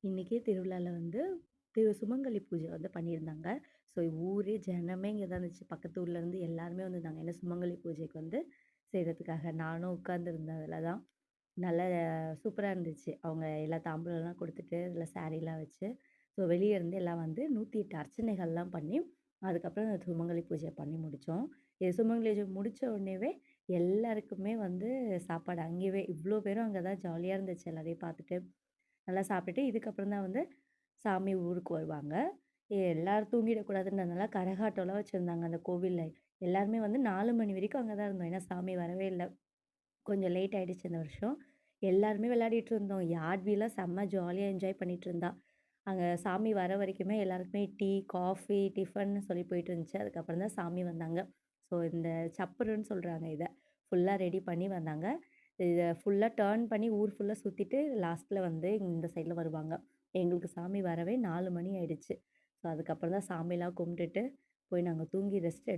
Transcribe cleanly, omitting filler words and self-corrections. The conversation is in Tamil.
இன்னைக்கே திருவிழால வந்து சுமங்கலி பூஜை வந்து பண்ணியிருந்தாங்க. ஸோ ஊரே ஜனமே இங்க தான் இருந்துச்சு. பக்கத்து ஊர்லேருந்து எல்லாருமே வந்திருந்தாங்க. ஏன்னா சுமங்கலி பூஜைக்கு வந்து செய்றதுக்காக. நானும் உட்காந்துருந்தேன் அதில தான். நல்ல சூப்பரா இருந்துச்சு. அவங்க எல்லா தாம்பூலம்லாம் குடுத்துட்டு, அதில சாரீலாம் வச்சு, ஸோ வெளிய இருந்து எல்லாம் வந்து 108 அர்ச்சனைகள்லாம் பண்ணி, அதுக்கப்புறம் அந்த சுமங்கலி பூஜை பண்ணி முடிச்சோம். இது சுமங்கலி பூஜை முடிச்ச உடனேவே எல்லாருக்குமே வந்து சாப்பாடு அங்கேயே இவ்ளோ பேரும் அங்க தான் ஜாலியா இருந்துச்சு எல்லாரையும் பார்த்துட்டு. நல்லா சாப்பிட்டுட்டு, இதுக்கப்புறம் தான் வந்து சாமி ஊருக்கு வருவாங்க. எல்லாரும் தூங்கிடக்கூடாதுன்றதுனால கரகாட்டம்லாம் வச்சிருந்தாங்க அந்த கோவில்ல. எல்லாருமே வந்து 4 மணி வரைக்கும் அங்க தான் இருந்தோம். ஏன்னா சாமி வரவே இல்ல. கொஞ்சம் லேட் ஆயிடுச்சு இந்த வருஷம். எல்லாருமே விளையாடிட்டு இருந்தோம். யாழ்விலாம் செம்ம ஜாலியா என்ஜாய் பண்ணிட்டு இருந்தா. அங்க சாமி வர வரைக்குமே எல்லாருக்குமே டீ, காஃபி, டிஃபன்னு சொல்லி போயிட்டு இருந்துச்சு. அதுக்கப்புறம் தான் சாமி வந்தாங்க. ஸோ இந்த சப்பருன்னு சொல்றாங்க இத. ஃபுல்லா ரெடி பண்ணி வந்தாங்க. இத ஃபுல்லா டர்ன் பண்ணி ஊர் ஃபுல்லா சுத்திட்டு லாஸ்ட்ல வந்து இந்த சைட்ல வருவாங்க. எங்களுக்கு சாமி வரவே 4 மணி ஆயிடுச்சு. ஸோ அதுக்கப்புறம் தான் சாமிலாம் கும்பிட்டுட்டு போய் நாங்க தூங்கி ரெஸ்ட்